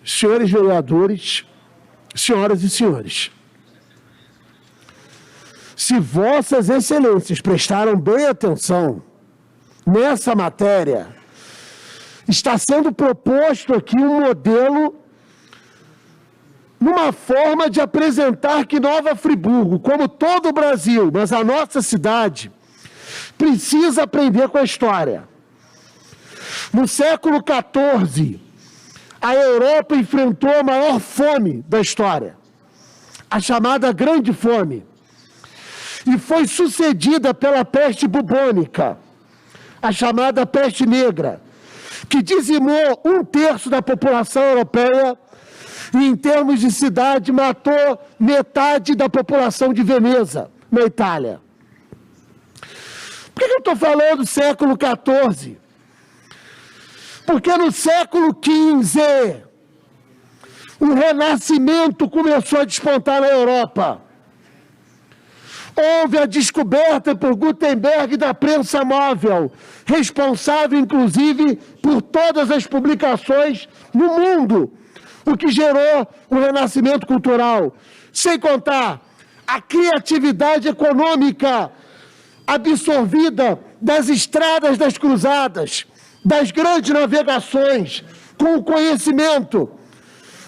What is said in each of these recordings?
senhores vereadores, senhoras e senhores, se vossas excelências prestaram bem atenção nessa matéria, está sendo proposto aqui um modelo numa forma de apresentar que Nova Friburgo, como todo o Brasil, mas a nossa cidade, precisa aprender com a história. No século XIV, a Europa enfrentou a maior fome da história, a chamada Grande Fome, e foi sucedida pela peste bubônica, a chamada peste negra, que dizimou 1/3 da população europeia e, em termos de cidade, matou metade da população de Veneza, na Itália. Por que eu estou falando do século XIV? Porque no século XV, o Renascimento começou a despontar na Europa. Houve a descoberta por Gutenberg da prensa móvel, responsável, inclusive, por todas as publicações no mundo, o que gerou o renascimento cultural. Sem contar a criatividade econômica absorvida das estradas das cruzadas, das grandes navegações, com o conhecimento,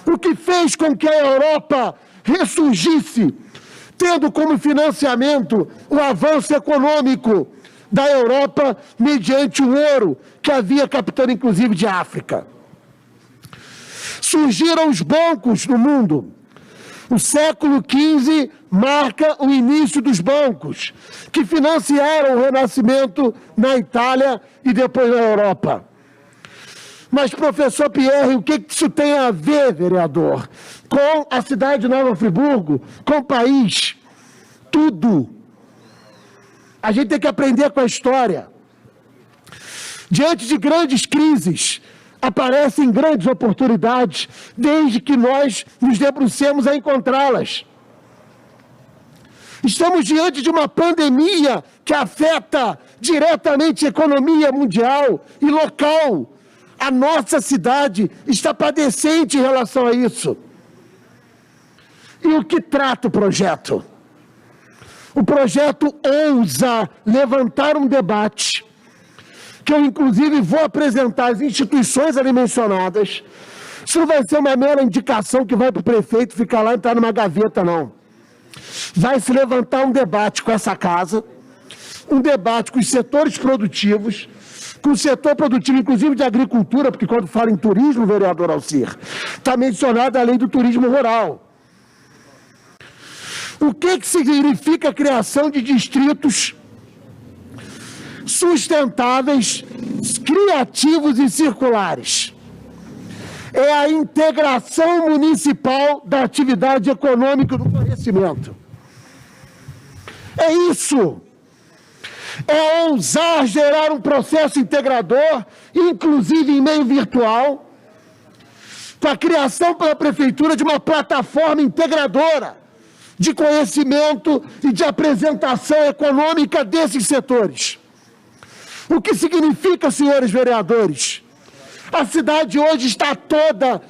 o que fez com que a Europa ressurgisse, tendo como financiamento o avanço econômico da Europa mediante o ouro que havia captado inclusive de África. Surgiram os bancos no mundo. O século XV marca o início dos bancos, que financiaram o Renascimento na Itália e depois na Europa. Mas, professor Pierre, o que isso tem a ver, vereador, com a cidade de Nova Friburgo, com o país? Tudo. A gente tem que aprender com a história. Diante de grandes crises, aparecem grandes oportunidades, desde que nós nos debrucemos a encontrá-las. Estamos diante de uma pandemia que afeta diretamente a economia mundial e local. A nossa cidade está padecente em relação a isso. E o que trata o projeto? O projeto ousa levantar um debate, que eu inclusive vou apresentar às instituições ali mencionadas. Isso não vai ser uma mera indicação que vai para o prefeito ficar lá e entrar numa gaveta, não. Vai se levantar um debate com essa casa, um debate com os setores produtivos, com o setor produtivo, inclusive de agricultura, porque quando fala em turismo, vereador Alcir, está mencionada a lei do turismo rural. O que significa a criação de distritos sustentáveis, criativos e circulares? É a integração municipal da atividade econômica do conhecimento. É isso. É ousar gerar um processo integrador, inclusive em meio virtual, com a criação pela prefeitura de uma plataforma integradora de conhecimento e de apresentação econômica desses setores. O que significa, senhores vereadores? A cidade hoje está toda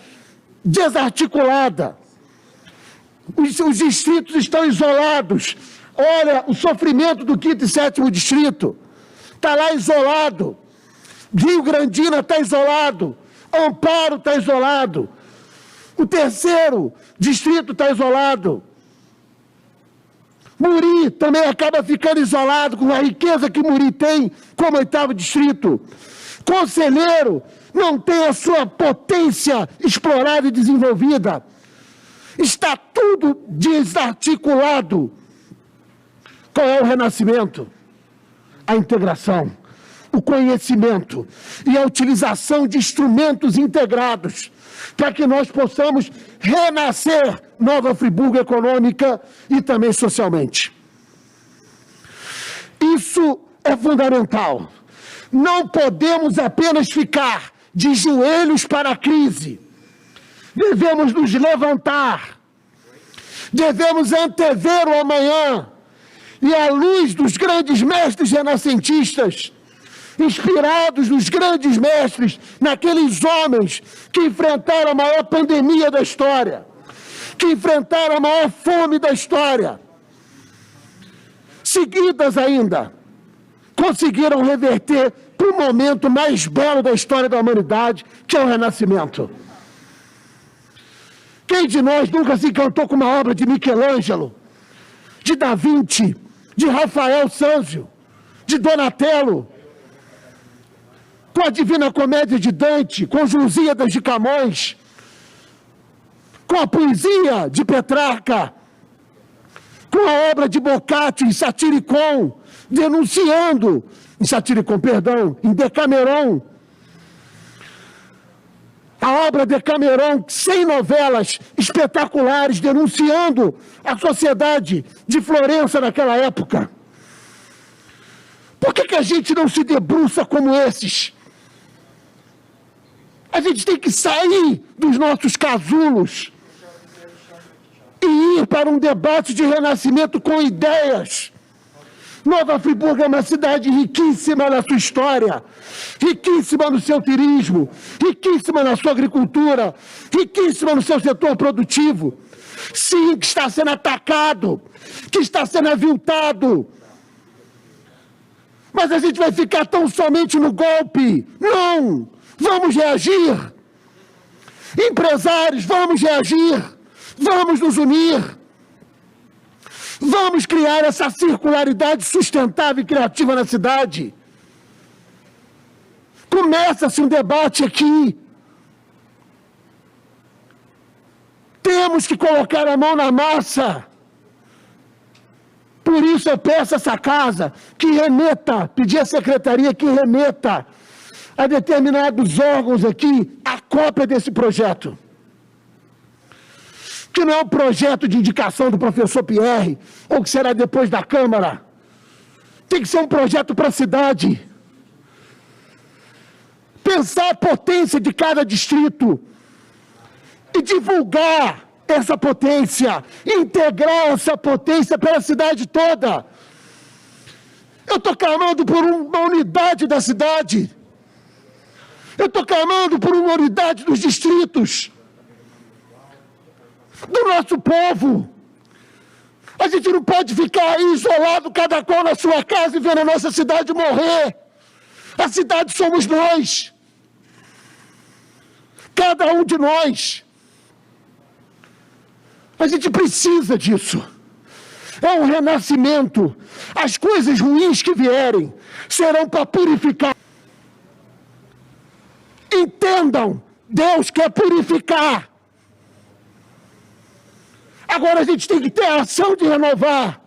desarticulada. Os distritos estão isolados. Olha, o sofrimento do 5º e 7º distrito. Está lá isolado. Rio Grandina está isolado. Amparo está isolado. O 3º distrito está isolado. Muri também acaba ficando isolado com a riqueza que Muri tem como 8º distrito. Conselheiro não tem a sua potência explorada e desenvolvida. Está tudo desarticulado. Qual é o renascimento? A integração, o conhecimento e a utilização de instrumentos integrados para que nós possamos renascer Nova Friburgo econômica e também socialmente. Isso é fundamental. Não podemos apenas ficar de joelhos para a crise. Devemos nos levantar. Devemos antever o amanhã. E à luz dos grandes mestres renascentistas, inspirados nos grandes mestres, naqueles homens que enfrentaram a maior pandemia da história, que enfrentaram a maior fome da história, seguidas ainda, conseguiram reverter para o momento mais belo da história da humanidade, que é o Renascimento. Quem de nós nunca se encantou com uma obra de Michelangelo, de Da Vinci, de Rafael Sanzio, de Donatello, com a Divina Comédia de Dante, com os Lusíadas de Camões, com a poesia de Petrarca, com a obra de Boccaccio em Satiricon, denunciando, em Decameron, a obra Decameron, 100 novelas espetaculares, denunciando a sociedade de Florença naquela época. Por que a gente não se debruça como esses? A gente tem que sair dos nossos casulos e ir para um debate de renascimento com ideias. Nova Friburgo é uma cidade riquíssima na sua história, riquíssima no seu turismo, riquíssima na sua agricultura, riquíssima no seu setor produtivo. Sim, que está sendo atacado, que está sendo aviltado. Mas a gente vai ficar tão somente no golpe? Não! Vamos reagir! Empresários, vamos reagir! Vamos nos unir! Vamos criar essa circularidade sustentável e criativa na cidade. Começa-se um debate aqui. Temos que colocar a mão na massa. Por isso eu peço a essa casa que remeta, pedir à secretaria que remeta a determinados órgãos aqui a cópia desse projeto. Que não é um projeto de indicação do professor Pierre, ou que será depois da Câmara. Tem que ser um projeto para a cidade. Pensar a potência de cada distrito e divulgar essa potência, integrar essa potência pela cidade toda. Eu estou clamando por uma unidade da cidade. Eu estou clamando por uma unidade dos distritos, do nosso povo. A gente não pode ficar isolado, cada qual na sua casa, e vendo a nossa cidade morrer. A cidade somos nós. Cada um de nós. A gente precisa disso. É um renascimento. As coisas ruins que vierem serão para purificar. Entendam, Deus quer purificar. Agora a gente tem que ter a ação de renovar.